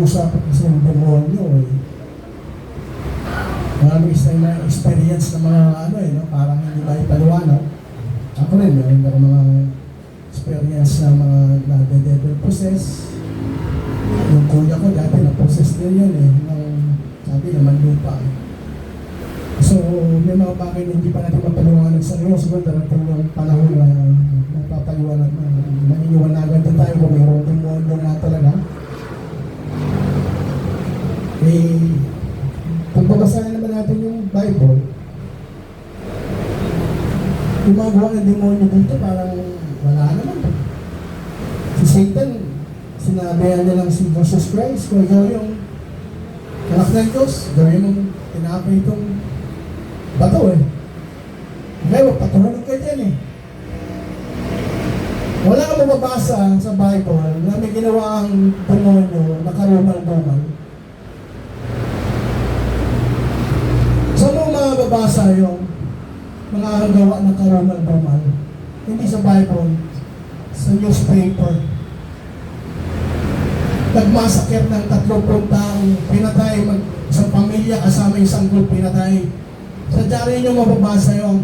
pag-usapan kasi ng demonyo eh. Marami na experience ng mga ano eh, no? Parang hindi ba ipaliwanag. Ako rin, meron ako mga experience na mga na-devil possess. Yung kuya ko dati na-possess din yun eh, sabi naman lupa. So, may mga bagay na hindi pa natin mapaliwanag sa ngayon. Siguro darating yung panahon na napapaliwanag na maniniwanagan din tayo kung mayroong demonyo na talaga. Eh, kung babasahin naman natin yung Bible, gumagawa ng demonyo dito parang wala naman. Si Satan, sinabihan niya lang si Jesus Christ, kung ikaw yung anak ng Diyos, gawin mong tinapay itong bato eh. Kaya patulog ka dyan eh. Wala kang mababasa sa Bible na may ginawa ang demonyo na karumal-dumal. Saan mo mababasa yung mga gawa ng karumal-dumal? Hindi sa Bible, sa newspaper. Nagmasakit ng 30 taong pinatay, isang pamilya kasama isang group pinatay. Sa diary nyo mababasa yung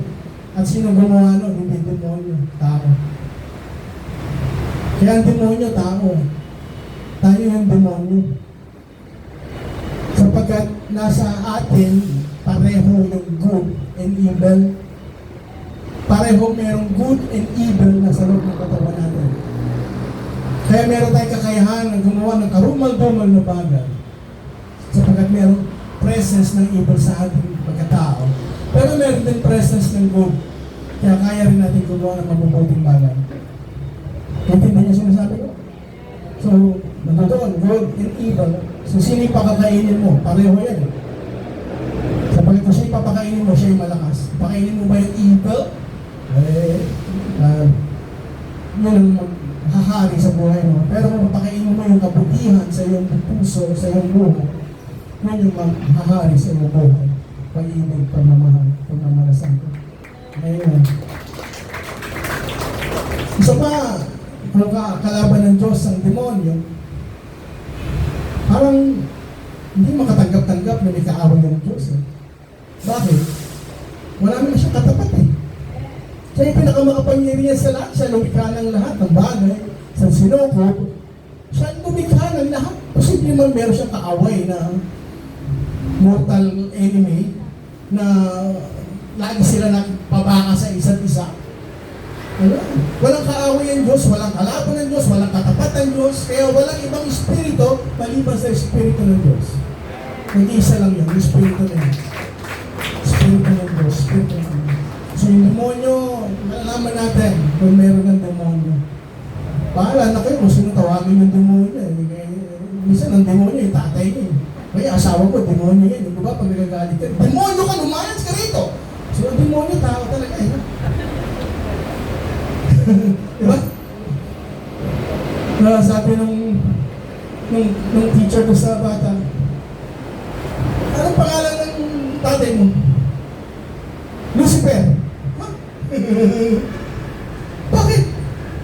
at sino gumawa nun? Hindi demonyo, tao. Kaya ang demonyo, tao. Tayo yung demonyo. Sapagkat nasa atin, pareho yung good and evil. Pareho merong good and evil na sa loob ng katawan natin. Kaya meron tayong kakayahan na gumawa ng karumal-dumal na bagay. Sapagkat merong presence ng evil sa ating pagkatao. Pero meron din presence ng good. Kaya kaya rin natin gumawa ng mabubuting bagay. Naintindihan niyo sinasabi ko? So, nandoon, good and evil. So, sino yung pakakainin mo? Pareho yan. Sapagkat kung siya yung papakainin mo, siya yung malakas. Pakainin mo ba yung evil? Yun ang hahari sa buhay mo. Pero kung papakainin mo yung kabutihan sa iyong puso, sa iyong buhay, yun yung hahari sa iyong buhay. Pag-ibig, pagmamahal, pagmamalasan ko. Ngayon. Isa pa, kung kalaban ng Diyos ang demonyo, parang hindi makatanggap-tanggap na may kaaway ng Diyos. Eh. Bakit? Wala naman siyang katapat eh. Siya yung pinakamakapangyarihan sa lahat. Siya lumikha ng lahat ng bagay. Sa sinuko, siya lumikha ng lahat. Posible man meron siyang kaaway na mortal enemy na lagi sila nagpabaka sa isa't isa. Walang kaaway ang Diyos, walang kalaban ng Diyos, walang katapat ng Diyos, kaya walang ibang espiritu maliban sa espiritu ng Diyos. Nag-iisa lang yun, espiritu na yun. Espiritu ng Diyos, espiritu ng Diyos. So yung demonyo, malalaman natin kung meron ng demonyo. Bahala na kayo kung sino tawagin yung demonyo. Minsan ang demonyo yung tatay niya. Kaya asawa ko, demonyo yan. Di ba? Pag nagagalit ka, demonyo ka, lumayas ka rito. So ang demonyo, tao talaga eh. Diba? Sabi nung teacher ko sa bata, anong pangalan ng tatay mo? Lucifer. Ha? Bakit?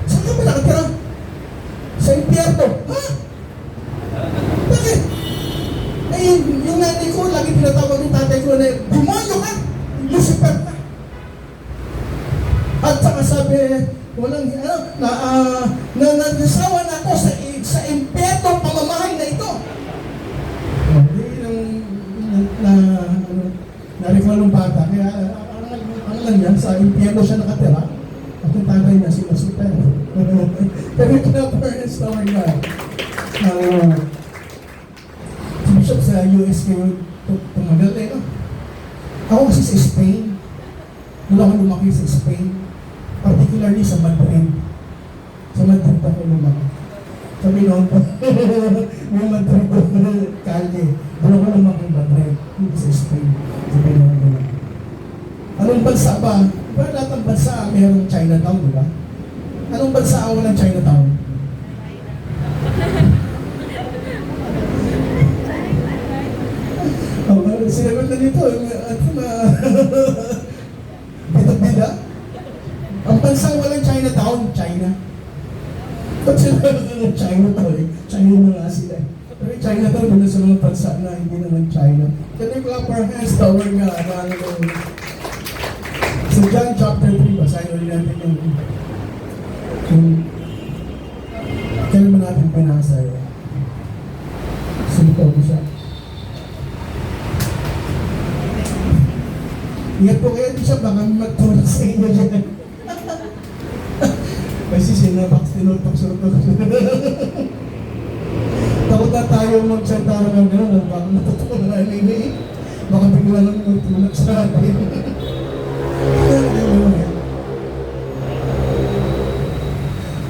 Saan ka ba nakatira? Sa impyerno. Ha? Bakit? Eh, yung nanay ko, lagi tinatawag yung tatay ko na, demonyo ka! Lucifer ka! At saka sabi, walang, nasawa na ako sa impyerno pamamahay na ito. Na-recall ng bata, kaya ang lang yan, sa impyerno siya nakatira, at yung tatay niya si Lucifer. Pero yung kinaparin story nga, si Bishop sa US kayo tumagal eh, no? Ako kasi sa Spain, doon ako lumaki sa Spain, particularly sa Madrid. Sa Madrid ako lumaki. Sabi noon po, may Madrid ko, kalye. Doon ako lumaki Madrid, hindi sa Spain. Sabi noon po. Anong bansa ba? Diba lahat ng bansa mayroong Chinatown, di ba? Anong bansa ang walang Chinatown? Sinagot na dito, bida-bida. Ang bansa walang Chinatown, China. Ba't sila ng Chinatown eh? China na nga sila eh. Pero China daw, doon sa mga bansa na hindi naman China. Can you clap our hands to our God? Hallelujah. So John chapter 3, basahin ulit natin yung kailan mo natin pinasa yun. Sinito ko siya. Ingat po kayo siya, baka magtulog sa inyo dyan. Kasi sinabox, tinutok-sutok. Takot na tayo magsalita ng gano'n, baka natutuwa na rin. Baka bigla lang magtulog sa atin.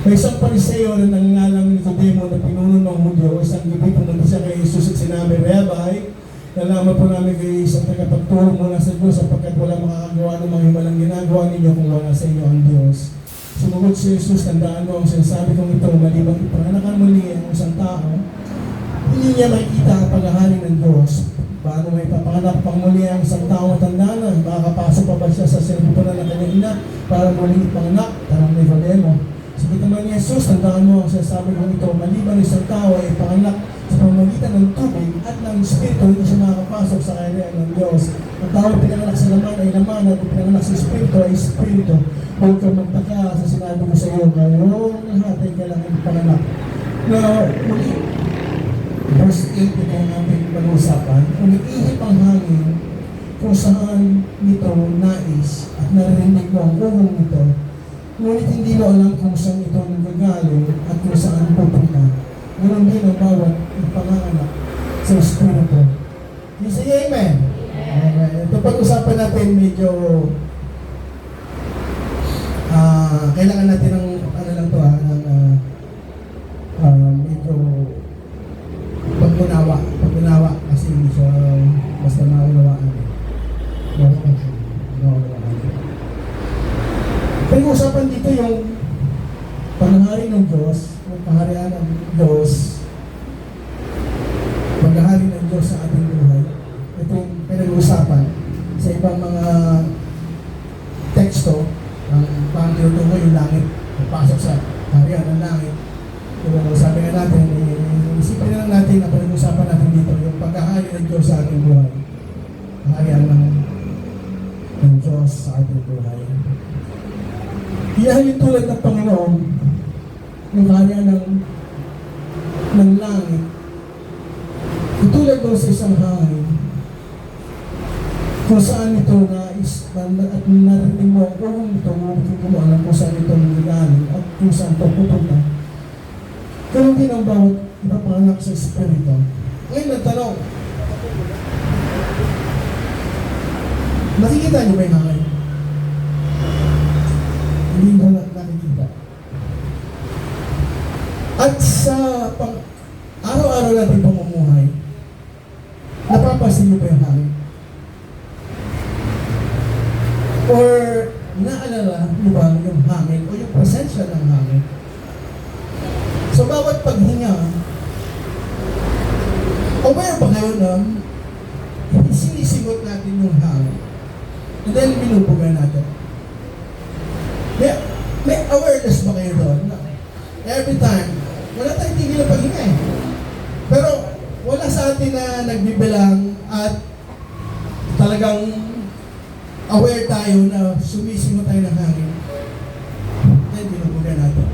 May isang pariseo na nangalang Nicodemo na pinuno ng Hudyo, isang gabi pumunta siya kay Jesus at sinabi, Rabbi, nalaman po namin kayo isang tagapagturo mula sa Diyos sapagkat wala makakagawa ng mga himalang ginagawa ninyo kung wala sa inyo ang Diyos. Sumugot si Jesus, tandaan mo ang sinasabi kong ito, maliban ipanganakan muli ang isang tao, hindi niya makikita ang paghahari ng Diyos. Paano may papanganak pang muli ang isang tao matanda na, makakapasok pa ba siya sa sinabutan ng kanyang ina para muli ipanganak? Tarang Nicodemo. Sabi naman ni Jesus, tandaan mo ang sinasabi kong ito, maliban isang tao ay ipanganak sa pamamagitan ng tubig at ng Espiritu, hindi siya makakapasok sa kaharian ng Diyos. Ang tao pinanganak sa laman ay laman at pinanganak sa Espiritu ay Espiritu. Huwag ka magtaka sa sinabi ko sa iyo, ngayong lahat ay kailangan ipanganak. Now, muli, verse 8 ito ang ating pag-uusapan, umiihip ang hangin kung saan nito nais at narinig mo ang uhong nito, ngunit hindi mo alam kung saan ito nanggagaling at kung saan pupunta. Ganun din ang bawat ipanganak sa Espiritu. You say amen? Amen. Ito pag-usapan natin medyo kailangan natin ng ano lang to medyo pag-unawa kasi hindi siya basta maunawaan. Pag-usapan dito yung panghari ng Diyos, o kaharian ng Diyos, paghahari ng Diyos sa ating buhay. Ito yung pinag-uusapan sa ibang mga teksto, ang pang-tinutungo yung langit, papasok sa kaharian ng langit. Pero sabi nga natin, isipin na lang natin na pinag-uusapan natin dito, yung paghahari ng Diyos sa ating buhay. Kaharian ng Diyos sa ating buhay. Dahil tulad ng Panginoon, yung kaharian ng langit, tulad doon sa isang hangin, kung saan ito nais at narinig mo ang uhong ito, hindi mo alam kung saan ito nangyayari at kung saan ito pupunta. Ganun din ang bawat ipapanganak sa Espiritu. Ngayon nagtanong, nakikita niyo ba yung hangin? Hindi mo nakikita. At sa araw-araw natin pamumuhay, napapansin niyo ba yung hangin? Or naalala niyo ba yung hangin o yung presensya ng hangin? Sa bawat paghinga, aware ba kayo na sinisigot natin yung hangin? And then binubuga natin. May awareness ba kayo doon? Every time, wala tayong tigil na paghinga eh. Pero wala sa atin na nagbibilang at talagang aware tayo na sumisimo tayo ng hangin. Then binubuga natin.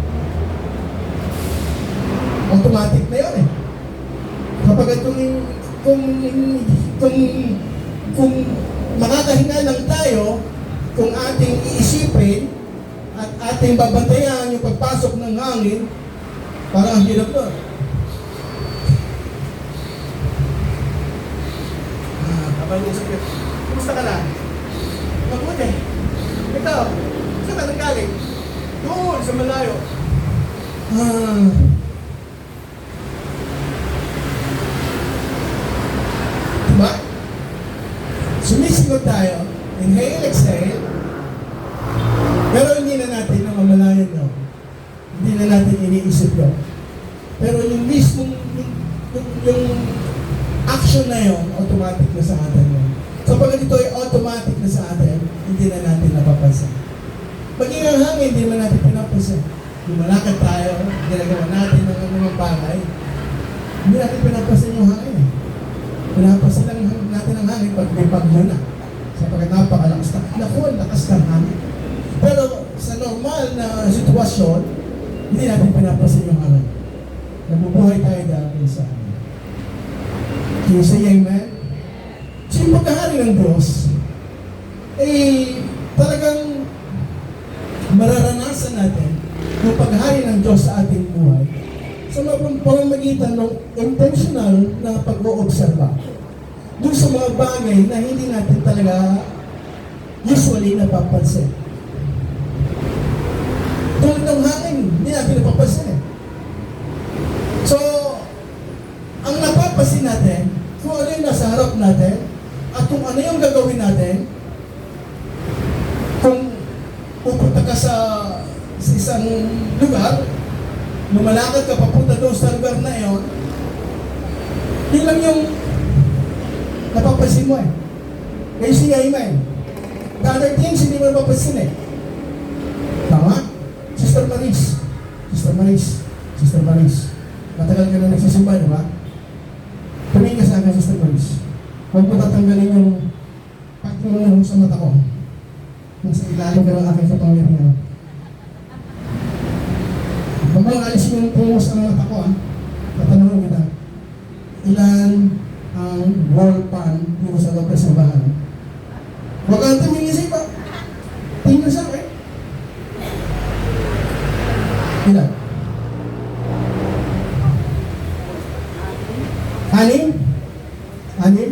Automatic na yun eh. Kapag kung makakahinga lang tayo, kung ating iisipin at ating babantayan yung pagpasok ng hangin, parang ang hirap doon. Kapag usap yun, kumusta ka na? Mabuti. Ikaw, saan ka nanggaling? Doon, sa malayo. Diba? Sumisigot tayo, inhale, exhale, pero hindi na natin namamalayan yun. Hindi na natin iniisip yun. Pero yung mismong, yung action na yun, automatic na sa atin yun. So pag ito ay automatic na sa atin, hindi na natin napapansin. Maging ang hangin, hindi naman natin pinapansin. Lumalakad tayo, ginagawa natin ng mga bagay. Hindi natin pinapasin yung hangin eh. Pinapasin lang natin ang hangin pag may bagyo na. Sapagkat napakalakas na. Naku, ang lakas ng hangin. Pero sa normal na sitwasyon, hindi natin pinapasin yung hangin. Nabubuhay tayo dahil sa hangin. Can you say amen? So yung pagkahari ng Diyos, talagang mararanasan natin yung paghari ng Diyos sa ating buhay sa pamamagitan ng intentional na pag-oobserba doon sa mga bagay na hindi natin talaga usually napapansin. Tulad ng hangin, hindi natin napapansin eh. So, ang napapansin natin, kung ano yung nasa harap natin, at kung ano yung gagawin natin, kung pupunta ka sa isang lugar, lumalakad ka papunta doon sa lugar na yun, yun lang yung napapansin mo eh. Kaya siya amen. The other things, hindi mo napapansin eh. Tama? Sister Maris. Sister Maris. Sister Maris. Matagal ka na nagsisimba, di ba? Tumingin ka sa akin, Sister Maris. Huwag mo tatanggalin yung pagtulong sa mata ko. Nasa ilalim ka ng aking kapangyarihan. Huwag mo alisin yung tungo sa mata ko, ha? Tatanungin kita. Ilan ang wall pan dito sa loob ng simbahan? Huwag kang tumingin sa iba. Tingnan sa akin. Ilan? Anim? Anim?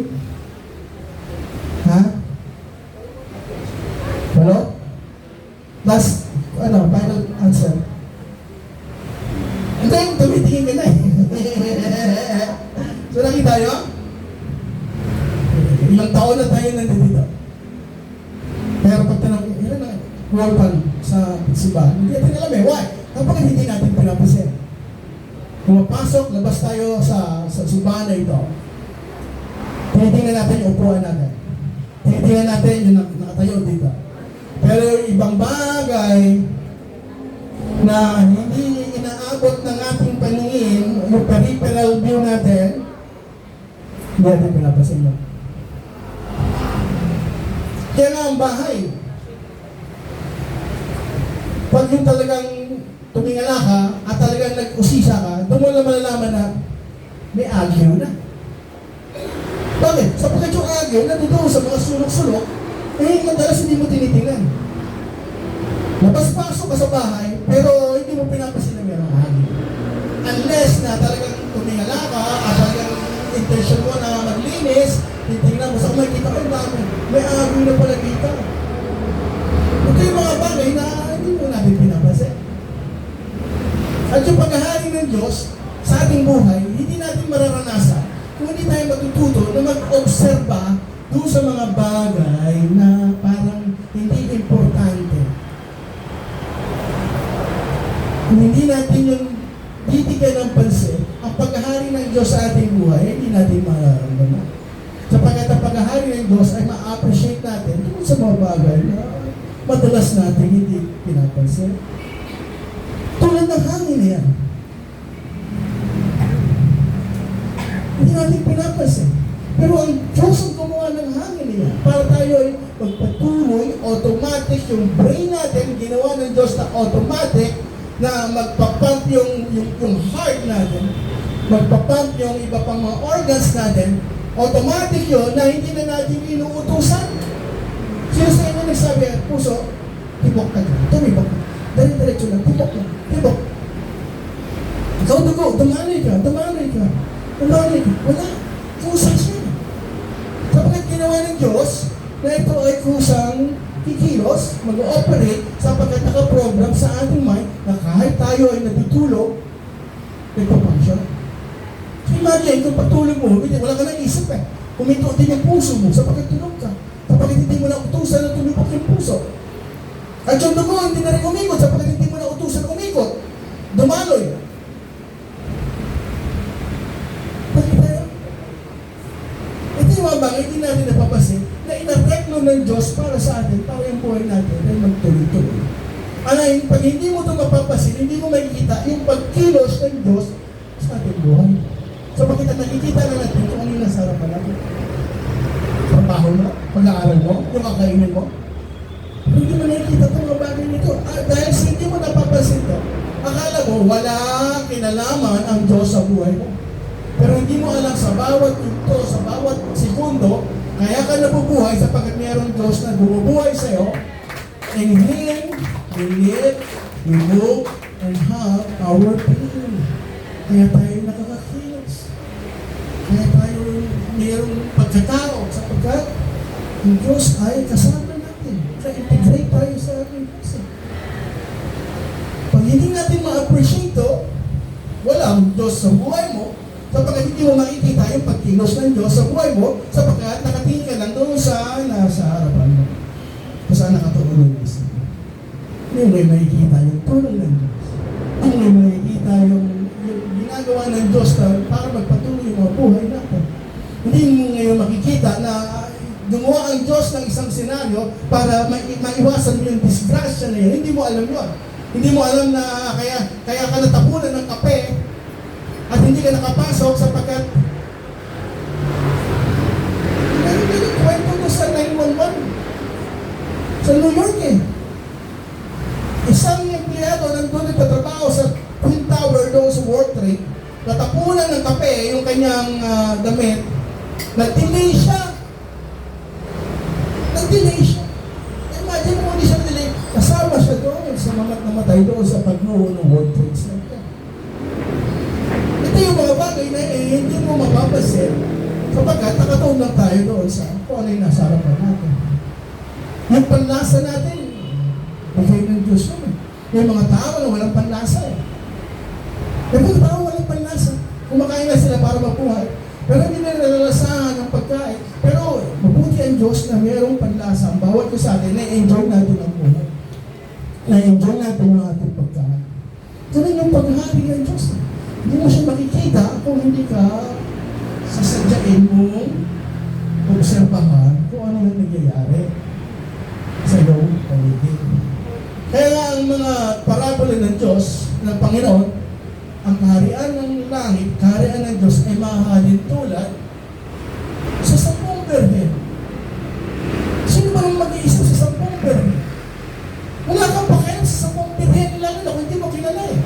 Ha? Walo? Last, final answer. Ito yung tumitingin ka na eh. So nakita tayo? Ilang taon na tayo nandito. Pero pag tanong, ilan na wall pan sa simbahan? Hindi natin alam eh. Why? Kapag hindi natin pinapasin. Pumapasok, labas tayo sa simbahan na ito. Tinitingnan natin yung upuan natin. Tinitingnan natin yung nakatayo dito. Pero yung ibang bagay na hindi inaabot ng ating paningin, yung peripheral view natin, hindi natin pinapasin mo. Kaya nga ang bahay, pag yung talagang tumingala ka at talagang nag-usisa ka, doon mo lang malalaman na may agyo na. Bakit? Sapagkat yung agyo na doon sa mga sulok-sulok, madalas hindi mo tinitingnan. Napasok ka sa bahay, pero hindi mo pinapasin na mayroong agyo. Unless na talagang tumingala ka at talagang intention mo na maglinis, titingnan mo sa makikita ko yung dami. May agyo na pala dito. Ito yung mga bagay na hindi mo natin pinapasin. At yung paghahari ng Diyos sa ating buhay, hindi natin mararanasan kung hindi tayo matututo na mag-obserba doon sa mga bagay na parang hindi importante. Kung hindi natin yung titigyan ng pansin, ang paghahari ng Diyos sa ating buhay, hindi natin mararamdaman. Sapagkat ang paghahari ng Diyos ay ma-appreciate natin doon sa mga bagay na madalas natin hindi pinapansin. Tulad ng hangin na yan. Hindi natin pinapansin. Pero ang Diyos ang gumawa ng hangin na yan. Para tayo ay magpatuloy, automatic, yung brain natin, ginawa ng Diyos na automatic, na magpapump yung heart natin, magpapump yung iba pang mga organs natin, automatic yun na hindi na natin inuutusan. Sino sa inyo nagsabi, puso, tibok ka dyan, tumibok ka. Diretso lang, tibok lang, tibok. Ikaw dugo, dumanay ka. Wala, kusa siya. Sapagkat ginawa ng Diyos na ito ay kusang kikilos, mag-ooperate sapagkat nakaprogram sa ating mind na kahit tayo ay natutulog, nagpapansyon. So imagine, kung pagtulog mo, wala ka nang isip eh. Huminto din yung puso mo sapagkat tulog ka. Sapagkat hindi mo na utusan na tumibok yung puso. At yung dugo, hindi na rin umikot sapagkat hindi mo na utusan umikot. Dumaloy. Bakit tayo? Ito yung mga bagay, hindi natin napapasin na inareklo ng Diyos para sa atin, para yung buhay natin ay magtuloy-tuloy. Alay, pag hindi mo ito mapapasin, hindi mo makikita yung pagkilos ng Diyos sa ating buhay. Sapagkat ang nakikita na natin kung ano yung nasa harapan natin. Trabaho mo, pag-aaral mo, yung kakainin mo. Hindi mo nakikita itong mga bagay nito. Dahil sa hindi mo napapansin ito, akala mo wala kinalaman ang Diyos sa buhay mo. Pero hindi mo alam sa bawat yugto, sa bawat segundo, kaya ka nabubuhay sapagkat mayroong Diyos na bumubuhay sa'yo. And Him, we live, we move, and have our being. Kaya tayo nakakakilos. Kaya tayo mayroong pagkatao sapagkat ang Diyos ay kasama natin. Ka-integrate tayo sa ating Diyos. Pag hindi natin ma-appreciate ito, walang Diyos sa buhay mo, sapagkat hindi mo makikita yung pagkilos ng Diyos sa buhay mo, sapagkat nakatingin ka lang doon sa nasa harapan mo. Kung saan nakatuon ng isa. Hindi mo makikita yung tulong ng Diyos. Hindi mo makikita yung ginagawa ng Diyos para magpatuloy yung mga buhay natin. Hindi mo ngayon makikita na gumawa ang Diyos ng isang senaryo para maiwasan mo yung disgrasya na yun. Hindi mo alam yun. Hindi mo alam na kaya ka natapunan ng kape at hindi ka nakapasok sapagkat hindi kwento ko sa 911 sa New York eh. Isang empleyado nandun nagtatrabaho sa Twin Tower doon sa World Trade, natapunan ng kape yung kanyang damit, nag-delay siya. Nag-delay siya. Imagine mo, hindi siya delay. Kasama siya doon sa mga namatay doon sa pagbuo ng World Trade Center. Ito yung mga bagay na hindi mo mapapasin sapagkat nakatuon lang tayo doon sa kung ano yung nasa harapan natin. Yung panlasa natin, okay ng Diyos yun. Yung mga tao na walang panlasa eh. Yung mga tao walang panlasa. Kumakain na sila para mabuhay. Pero hindi na nalalasahan ang pagkain. Pero mabuti ang Diyos na mayroong panlasa. Ang bawat ko sa atin, na-enjoy natin ang buhay. Na-enjoy natin yung ating pagkain. Ganun yung paghahari ng Diyos. Hindi mo siya makikita kung hindi ka sasadyain mo obserbahan kung ano na nangyayari sa iyong paligid. Kaya nga ang mga parabola ng Diyos, ng Panginoon, ang kaharian ng langit, kaharian ng Diyos ay mahalin tulad sa 10 birhen. Sino ba ang mag-iisip sa 10 birhen? Wala kang pakialam sa 10 birhen lang na kung hindi mo kilala eh.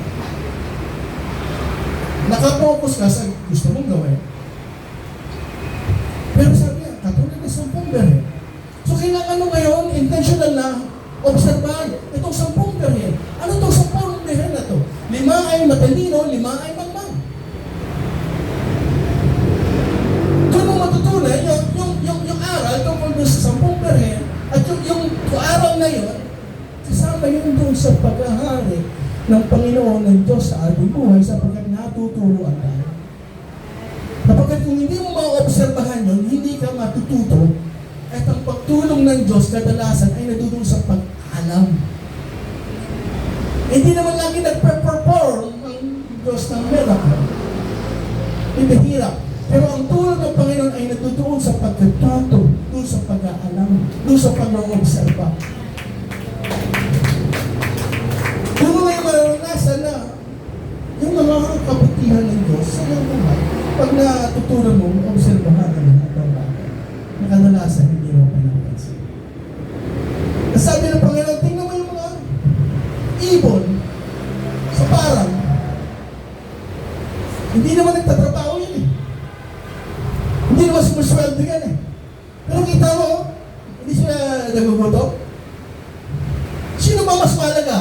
Nakapokus ka sa gusto mong gawin. Pero sabi niya, katulad ng 10 birhen. So kailangan mo ngayon, intentional na obserbahan itong 10 birhen. Ano itong 10 birhen na ito? 5 ay matalino, 5 ay mangmang. Doon mo matutunan yung aral tungkol doon sa 10 birhen at yung aral na yun, kasama yun doon sa paghahari ng Panginoon ng Diyos sa ating buhay sapagkat natuturuan tayo. Sapagkat kung hindi mo maobserbahan yun, hindi ka matututo at ang pagtulong ng Diyos kadalasan ay nadudong sa pag-alam. Hindi naman lagi nagpe-perform ang Diyos ng miracle. Hindi hirap. Pero ang tulong ng Panginoon ay natutuon sa pagkatuto, doon sa pag-aalam, doon sa pag-oobserba. Doon mo ngayon maranasan na yung mga kabutihan ng Diyos sa iyong buhay. Pag natutunan mo, obserbahan ang lahat ng bagay. Nakadalasan, hindi mo pinapansin. Sabi ng Panginoon, tingnan mo yung mga ibon sa parang. Hindi naman nagtatrabaho yun eh. Hindi naman sumusweldo yan eh. Pero kita mo, hindi sila nagugutom. Sino ba mas mahalaga?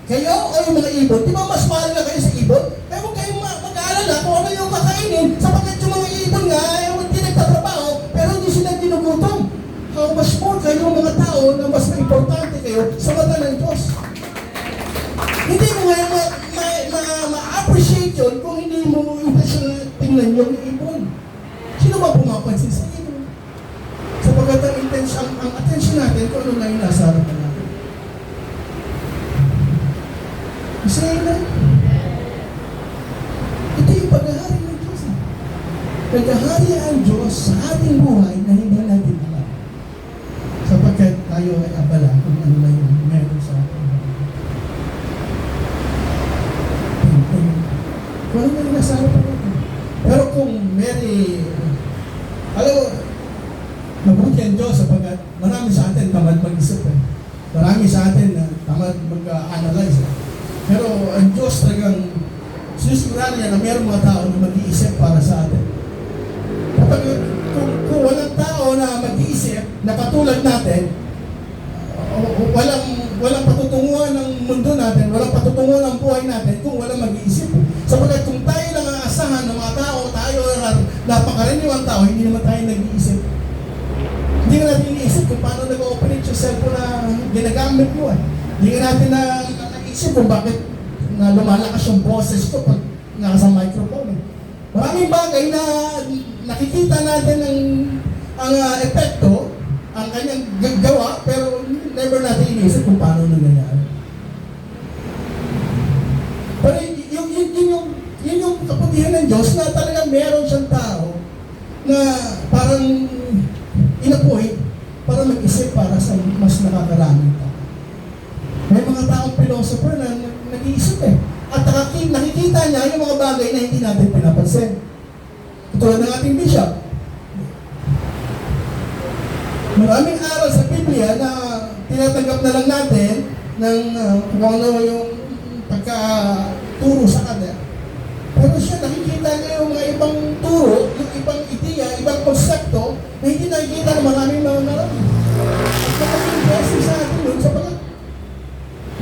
Kayo o yung mga ibon? Di ba mas mahalaga kayo sa ibon? Kaya huwag kayong mag-aalala kung ano yung makainin sapagkat yung mga ibon nga ay hindi nagtatrabaho pero hindi sila ginugutom. How much more kayo mga tao na mas importante kayo sa mata ng Diyos? Hindi mo ngayon ma-appreciate yun kung hindi mo tingnan yung ibon. Sino ba pumapansin sa ibon? Sapagkat ang attention natin kung ano na yung nasa harapan natin. Masaya na. Ito yung paghahari ng Diyos. Paghahari ang Diyos sa ating buhay na hindi natin alam. Sapagkat tayo ay abala kung ano na yung meron sa ating buhay. Kung ano na yung nasa harapan natin. Pero mabuti ang Diyos sapagkat marami sa atin tamad mag-isip eh. Marami sa atin na tamad mag-analyze. Pero ang Diyos talagang sinusigurado niya na mayroong mga tao na mag-iisip para sa atin. Kapag kung walang tao na mag-iisip na katulad natin, walang patutunguhan ng mundo natin, walang patutunguhan ng buhay natin kung walang mag-iisip. Sapagkat kung tayo lang ang asahan ng mga tao, tayo ang napakaraniwang tao, hindi naman tayo nag-iisip. Hindi nga natin iniisip kung paano nag-ooperate yung cellphone na ginagamit mo eh. Hindi nga natin nag-iisip kung bakit na lumalakas yung boses ko pag nasa microphone eh. Maraming bagay na nakikita natin ang epekto, ang kanyang gawa, pero never natin iniisip kung paano nangyayari. Pero yun yung kaputihan ng Diyos na talagang meron siyang tao na parang inapoy para mag-isip para sa mas nakakaraming tao. May mga taong philosopher na nag-iisip eh. At nakikita niya yung mga bagay na hindi natin pinapansin. Tulad ng ating bishop. Maraming aral sa Biblia na tinatanggap na lang natin ng kung ano yung pagkaturo sa kanya. Pero siya nakikita niya yung mga ibang turo, yung ibang ideya, ibang konsepto na hindi nakikita ng maraming mga marami. At magiging blessing sa atin yun sapagkat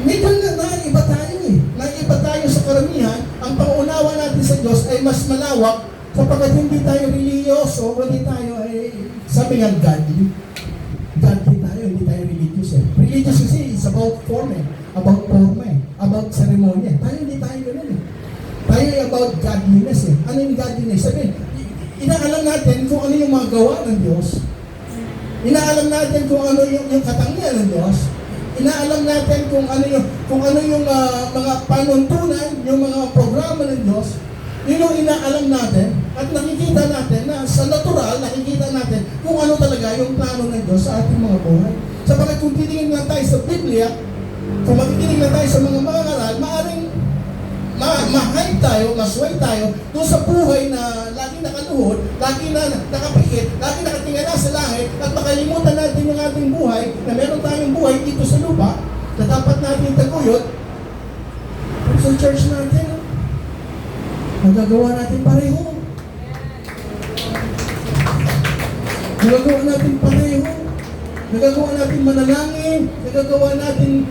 medyo naiba tayo eh. Naiba tayo sa karamihan. Ang pangunawa natin sa Diyos ay mas malawak sapagkat hindi tayo religyoso, hindi tayo ay sabi nga godly. Godly tayo, hindi tayo religious eh. Religious kasi is about form eh. About form eh. About ceremony. Tayo hindi tayo ganun eh. Tayo ay about godliness eh. Ano yung godliness? Sabi, inaalam natin kung ano yung mga gawa ng Diyos. Inaalam natin kung ano yung katangian ng Diyos. Inaalam natin kung ano yung mga panuntunan, yung mga programa ng Diyos. Yun yung inaalam natin at nakikita natin na sa natural, nakikita natin kung ano talaga yung plano ng Diyos sa ating mga buhay. Sapagkat kung titingin lang tayo sa Biblia, kung makikinig lang tayo sa mga aral, maaaring ma-hype tayo, masway tayo doon sa buhay na lagi nakaluhod, lagi na nakapikit, lagi nakatingala sa langit, at makalimutan natin yung ating buhay, na meron tayong buhay dito sa lupa, na dapat natin taguyod. Pero sa church natin, nagagawa natin pareho. Nagagawa natin pareho. Nagagawa natin manalangin. Nagagawa natin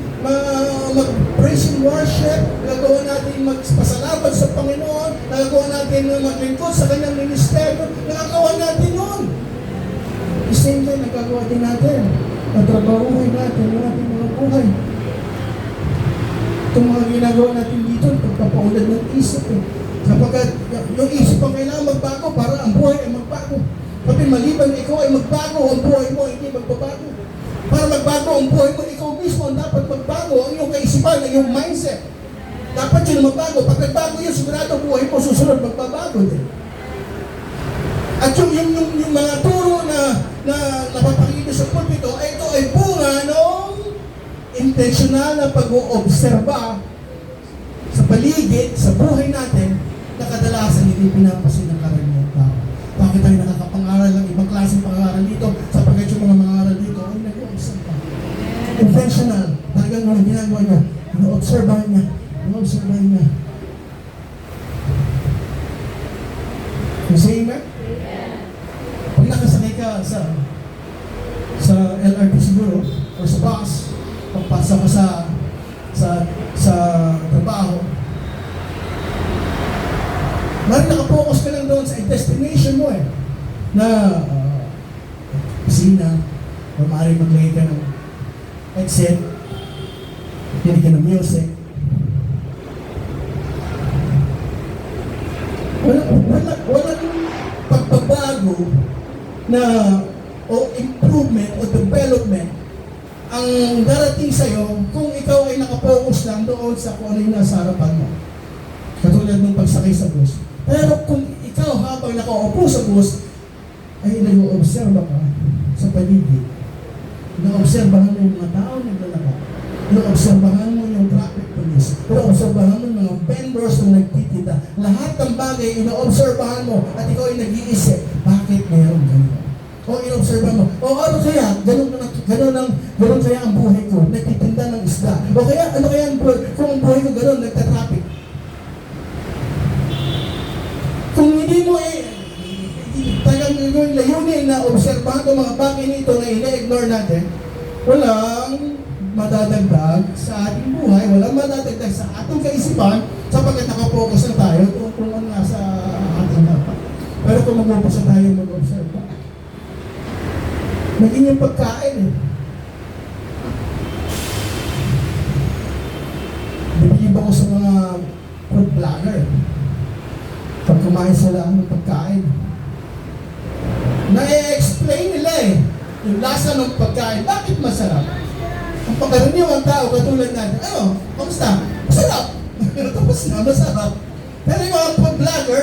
mag-praise and worship. Nagagawa natin magpasalamat sa Panginoon. Nagagawa natin maglingkod sa kanyang ministeryo. Nagagawa natin yun. The same time, nagagawa din natin. Natrabahuhin natin yung ating mga buhay. Itong mga ginagawa natin dito, pagpapaulad ng isip eh. Sapagkat yung isip ang kailangan magbago para ang buhay ay magbago. Kapag maliban ikaw ay magbago, ang buhay mo hindi magbabago. Para magbago ang buhay mo, ikaw mismo ang dapat magbago, ang iyong kaisipan, ang iyong mindset. Dapat yun magbago. Pag nagbago yun, sigurado ang buhay mo susunod magbabago din. At yung mga turo na napapakita sa pulpito, ito ay bunga ng intentional na pag-oobserba sa paligid, sa buhay natin, na kadalasan hindi pinapasin ng karaniwang tao. Bakit tayo nakakapangaral ng ibang klaseng pangaral dito? Sapagkat yung mga mangaral dito ay nag-observe. Intentional. Talagang mga ginagawa niya. Ino-obserbahan niya. Ino-obserbahan niya. You say amen? Pag nakasakay ka sa LRT siguro, or sa bus, pagpasa ka sa trabaho, maaaring nakapokus ka lang doon sa destination mo eh, na kusina, o maaaring maglagay ka ng headset, hindi ka ng music. Walang pagbabago na o improvement o development ang darating sa'yo kung ikaw ay nakapokus lang doon sa kung ano yung nasa harapan mo. Katulad ng pagsakay sa bus. Pero kung ikaw habang nakaupo sa bus, ay nag-o-observe ka sa paligid. Na-obserbahan mo yung mga tao naglalakad. Na-obserbahan mo yung traffic police. Na-obserbahan mo yung mga vendors na nagtitinda. Lahat ng bagay, ina-obserbahan mo at ikaw ay nag-iisip, bakit mayroong ganito? O in-observe mo, o ano kaya, ganun kaya ang buhay ko, nagtitinda ng isda. O kaya, ano kaya ang buhay, kung ang buhay ko ganun, nagtatraffic. Kung hindi mo tagang layunin na obserbahan ang mga bagay nito na ina-ignore natin, walang madadagdag sa ating buhay, walang madadagdag sa ating kaisipan, sapagkat nakapokus na tayo kung ano nasa ating dapat. Pero kung mag-umpisa tayo mag-observe, maging yung pagkain Bibigyan ko sa mga food vlogger. Pag kumain sila ng pagkain, na-explain nila yung lasa ng pagkain. Bakit masarap? Ang pagkaraniwang tao katulad natin, ano, kamusta? Masarap! Tapos na, masarap. Pero yung mga food vlogger,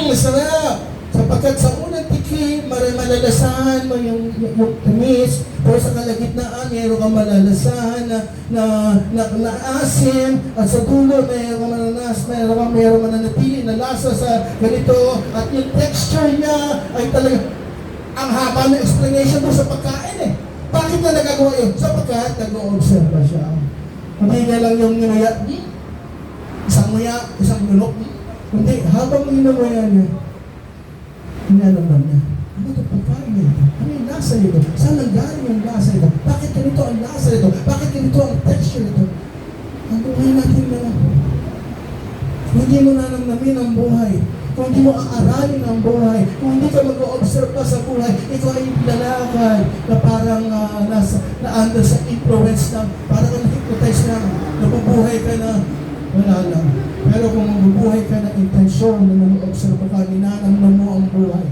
masarap! Sapagkat sa unang tikim, malalasahan mo yung tamis, pero sa kalagitnaan, mayroon kang malalasahan na asim, at sa dulo, mayroon mananatili na lasa sa ganito, at yung texture niya ay talaga, ang haba ng explanation mo sa pagkain Bakit na nagagawa yun? Sapagkat nag-o-observe ba siya? Hindi niya lang yung ninuya, isang nguya, isang lunok, hindi, habang ninuya niya, inaalaman niya, ano ito pagkain niya ito? Ano yung lasa nito? Saan nanggaling yung lasa nito? Bakit ganito ang lasa nito? Bakit ganito ang texture nito? Ang buhay natin na kung hindi mo nanamnamin ang buhay, kung hindi mo aaralin ang buhay, kung hindi ka mag-o-observe pa sa buhay, ikaw ay lalakad na parang na-under sa influence na parang na-hypnotize na, nabubuhay ka na wala lang. Pero kung mabubuhay ka ng intensyon na nag-observe ka, ninanamnam mo ang buhay.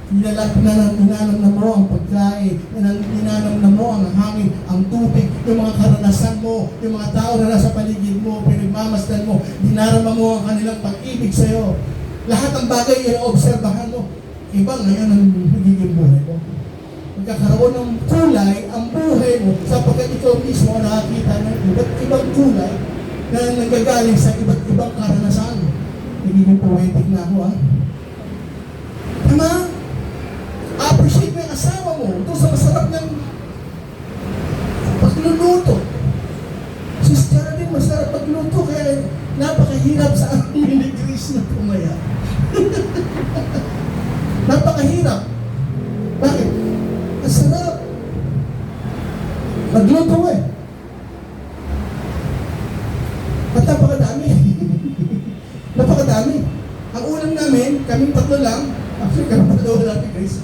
Ninanamnam mo ang pagkain, ninanamnam mo ang hangin, ang tubig, yung mga karanasan mo, yung mga tao na nasa paligid mo, pinagmamasdan mo, dinarama mo ang kanilang pag-ibig sa'yo. Lahat ng bagay i-obserbahan mo. Iba ngayon ang nagiging buhay mo. Magkakaroon ng kulay ang buhay mo sapagkat ikaw mismo nakakita ng iba't ibang kulay na nanggagaling sa iba't ibang karanasan. Nagiging poetic na ako, Tama? Appreciate mo yung asawa mo. Ito sa masarap ng pagluluto. Sister din, masarap pagluto. Kaya napakahirap sa amin ni Grace na pumaya. Napakahirap. Bakit? Masarap. Magluto At napakadami. Napakadami. Ang ulam namin, kaming tatlo lang, actually kaming tatlo lang ni Grace,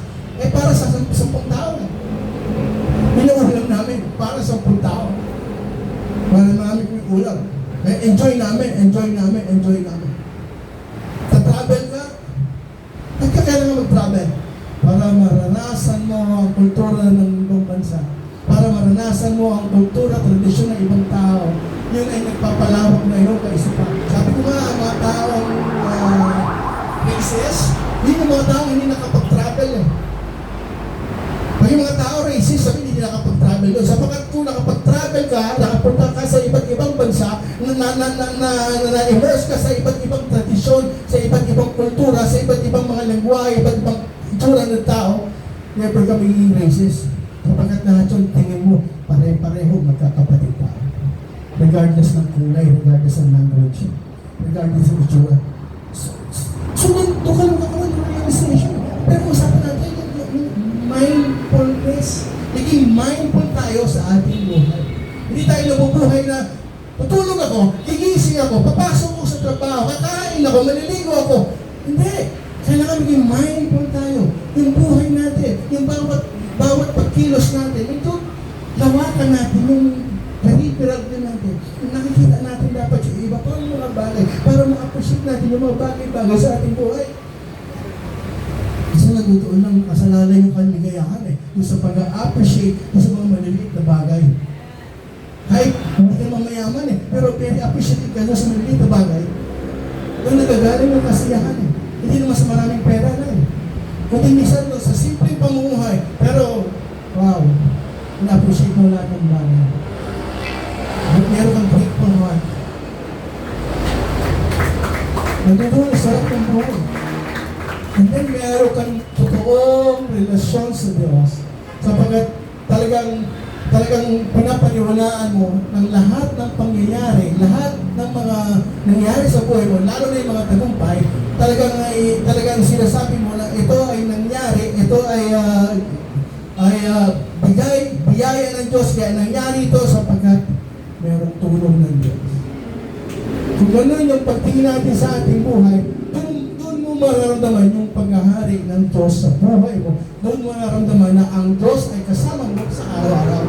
para sa 10 tao na. Pinaulam namin para sa 10 tao. Para namin yung ulam. Enjoy namin. Travel ka, nagkakailangan mag-travel para maranasan mo ang kultura ng ibang bansa, para maranasan mo ang kultura, tradisyon ng ibang tao. Yun ay nagpapalawak na iyong kaisipan. Sabi ko nga, ang mga taong races, yun yung mga taong hindi nakapag-travel Pag yung mga tao racist, sabi hindi nakapag-travel doon. Sapagkat kung nakapag-travel ka, nakapunta ka sa iba't ibang bansa, na-immerse ka sa iba't ibang tradisyon, sa iba't ibang kultura, sa iba't ibang mga lengguwahe, iba't ibang itsura ng tao, never ka magiging racist. Sapagkat lahat yung tingin mo, pare-pareho, magkakapatid tao. Regardless ng kulay, regardless ng language, regardless ng itsura. So, doon ka lang kakaroon ng realization. Pero usapan natin yung mindfulness. Naging mindful tayo sa ating buhay. Hindi tayo nabubuhay na tutulog ako, gigising ako, papasok ako sa trabaho, kakain ako, maliligo ako. Hindi. Kailangan maging mindful tayo. Yung buhay natin, yung bawat pagkilos natin, ito, lawakan natin yung peripheral din natin. Yung nakikita natin dapat yung iba pang mga bagay para ma-appreciate natin yung mga bagay-bagay sa ating buhay. Kasi nagtutuon ng kasalalay yung kaligayahan yung sa pag-appreciate sa mga maliliit na bagay. Kahit hindi ka mamayaman pero very appreciative ka sa maliliit na bagay, yung nagagaling ng kasiyahan Hindi naman sa maraming pera na Kundi minsan sa simpleng pamumuhay, pero wow, na-appreciate mo lahat ng bagay. Meron kang grateful heart. Nandun, sarap ng buhay. And then meron kang totoong relasyon sa Diyos. Sapagkat talagang pinapaniwalaan mo ng lahat ng pangyayari, lahat ng mga nangyayari sa buhay mo, lalo na yung mga tagumpay, talagang sinasabi mo na ito ay nangyari, ito ay biyaya ng Diyos, kaya nangyari ito sapagkat mayroong tulong ng Diyos. Kung gano'n yung pagtingin natin sa ating buhay, doon mo mararamdaman yung paghahari ng Diyos sa buhay mo. Doon mo mararamdaman na ang Diyos ay kasama mo sa araw-araw.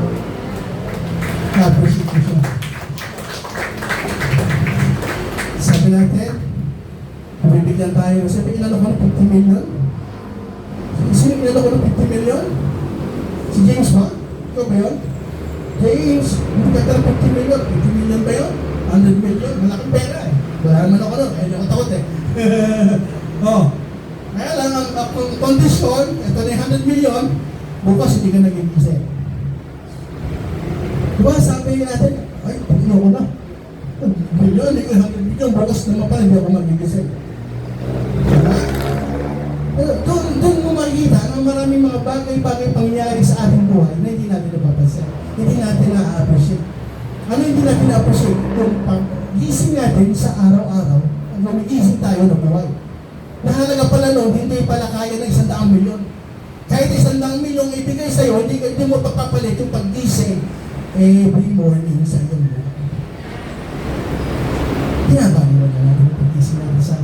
Na-appreciate mo siya. Sabi natin, bibigyan tayo. Sabi, inalo ko ng 50 million? Sino inalo ko ng 50 million? Si James ba? Ikaw ba yun? James, hindi ka ng 50 million. 50 million ba yun? 100 million? Malaking pera eh. Wala naman ako nun. Ayun ako takot eh. Oh. Kaya lang, ang kondisyon, ito na yung 100 million, bukas hindi ka naging kasi. Diba, sabi natin, ay, pagino ko na. Million, 100 million, bukas naman pala, hindi ako magigising. Diba? Doon mo makikita na maraming mga bagay-bagay pangyayari sa ating buhay na hindi natin napapansin. Hindi natin na-appreciate. Ano hindi natin na-appreciate? Yung pag-gising natin sa araw-araw, ang gumigising tayo na buhay. Nahalaga pala noon, hindi pala kaya ng 100 milyon. Kahit 100 milyon ibigay sa'yo, hindi mo papapalit yung pag-gising every morning sa iyong buhay. Tinabang mo na natin yung pag-gising natin sa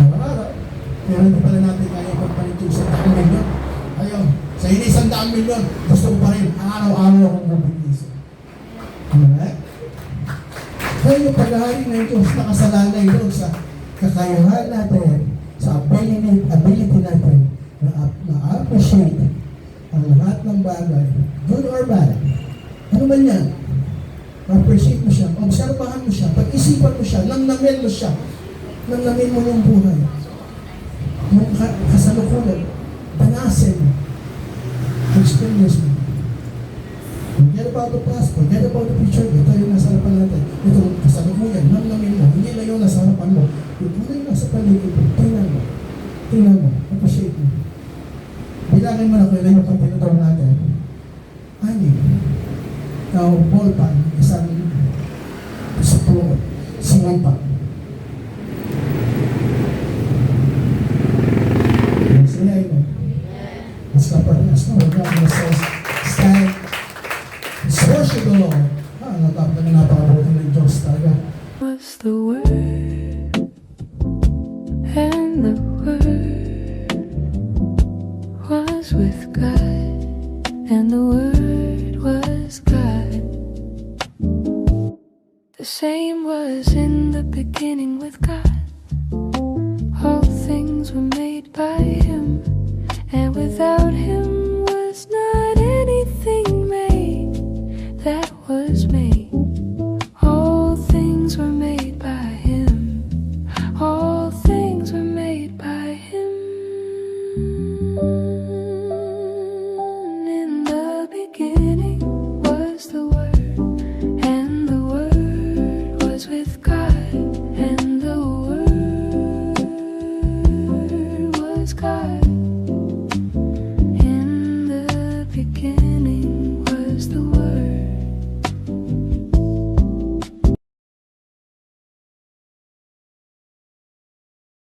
araw-araw. Pero hindi pala natin kaya pagpalit yung 100 milyon. Ayaw, sa hindi 100 milyon, gusto ko pa rin araw-araw akong gumigising. Alright? Kaya yung paghahari ng Diyos nakasalalay doon sa kakayahan natin, sa ability natin na-appreciate ang lahat ng bagay, good or bad. Ano man yan? Ma-appreciate mo siya, obserbahan mo siya, pag-isipan mo siya, namnamin mo siya, namnamin mo yung buhay. Yung kasalukuyan, banasin mo, experience mo. Forget about the past, forget about the future, ito yung nasa harapan natin. Ito yung kasalukuyan, namnamin mo, hindi lang yung nasa harapan mo. Yung tunay nasa paligid mo, tingnan mo, appreciate mo. Bilangin mo na kung ilan yung kontinador natin. Ani, ball pan, isang sport, singon pa. Sila yun. Mas kaparehas na, huwag natin stand. Let's worship the Lord. Napakabuti ng Diyos talaga. Was the Word, and the Word was with God, and the Word was God. The same was in the beginning with God. All things were made by Him,